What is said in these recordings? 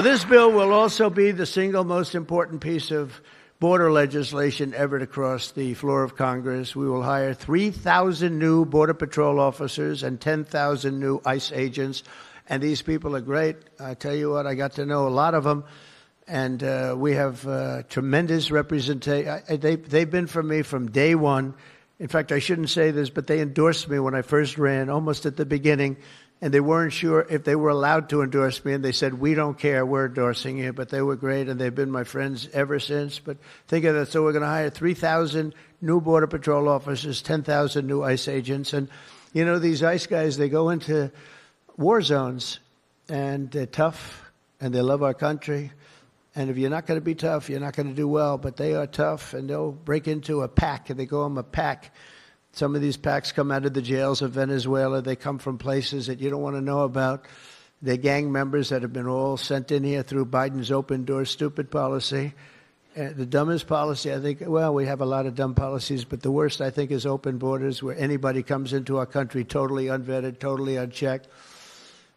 this bill will also be the single most important piece of border legislation ever to cross the floor of Congress. We will hire 3,000 new Border Patrol officers and 10,000 new ICE agents. And these people are great. I tell you what, I got to know a lot of them. And we have tremendous representation. They've been for me from day one. In fact, I shouldn't say this, but they endorsed me when I first ran, almost at the beginning. And they weren't sure if they were allowed to endorse me. And they said, we don't care, we're endorsing you. But they were great, and they've been my friends ever since. But think of that. So we're going to hire 3,000 new Border Patrol officers, 10,000 new ICE agents. And, you know, these ICE guys, they go into war zones, and they're tough, and they love our country. And if you're not going to be tough, you're not going to do well. But they are tough, and they'll break into a pack, and they call them a pack. Some of these packs come out of the jails of Venezuela. They come from places that you don't want to know about. They're gang members that have been all sent in here through Biden's open door stupid policy. The dumbest policy, I think, well, we have a lot of dumb policies, but the worst, I think, is open borders, where anybody comes into our country totally unvetted, totally unchecked.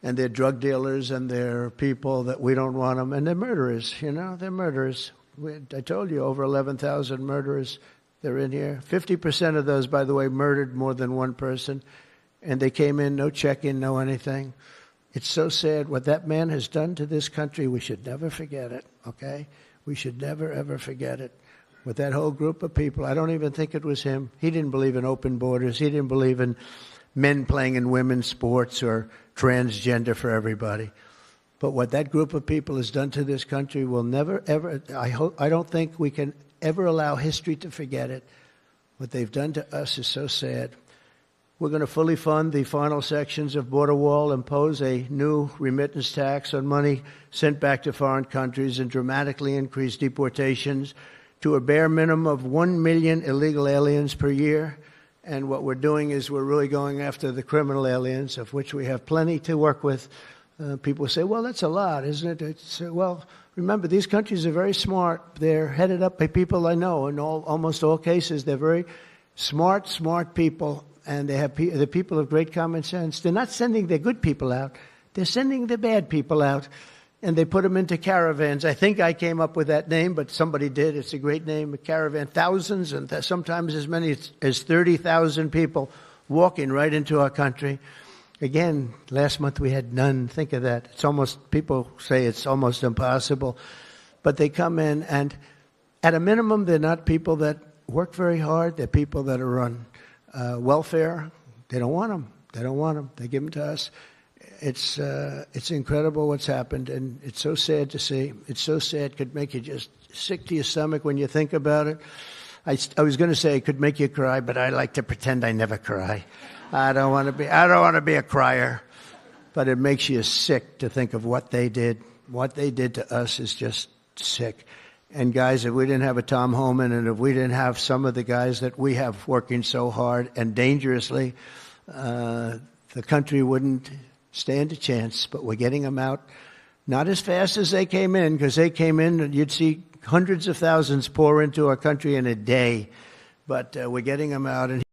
And they're drug dealers, and they're people that we don't want them. And they're murderers, you know, they're murderers. I told you, over 11,000 murderers. They're in here. 50% of those, by the way, murdered more than one person. And they came in, no check-in, no anything. It's so sad. What that man has done to this country, we should never forget it, okay? We should never, ever forget it. With that whole group of people, I don't even think it was him. He didn't believe in open borders. He didn't believe in men playing in women's sports or transgender for everybody. But what that group of people has done to this country will never, ever, I don't think we can ever allow history to forget it. What they've done to us is so sad. We're going to fully fund the final sections of border wall, impose a new remittance tax on money sent back to foreign countries, and dramatically increase deportations to a bare minimum of 1 million illegal aliens per year. And what we're doing is we're really going after the criminal aliens, of which we have plenty to work with. People say, well, that's a lot, isn't it? Well, remember, these countries are very smart. They're headed up by people I know. In almost all cases, they're very smart people, and they have the people of great common sense. They're not sending their good people out. They're sending the bad people out, and they put them into caravans. I think I came up with that name, but somebody did. It's a great name, a caravan. Thousands, and sometimes as many as 30,000 people walking right into our country. Again, last month we had none. Think of that. It's almost, people say it's almost impossible. But they come in, and at a minimum, they're not people that work very hard. They're people that are on welfare. They don't want them. They don't want them. They give them to us. It's incredible what's happened, and it's so sad to see. It's so sad. It could make you just sick to your stomach when you think about it. I was going to say it could make you cry, but I like to pretend I never cry. I don't want to be a crier, but it makes you sick to think of what they did. What they did to us is just sick. And guys, if we didn't have a Tom Homan, and if we didn't have some of the guys that we have working so hard and dangerously, the country wouldn't stand a chance. But we're getting them out, not as fast as they came in, because they came in and you'd see hundreds of thousands pour into our country in a day. But we're getting them out. And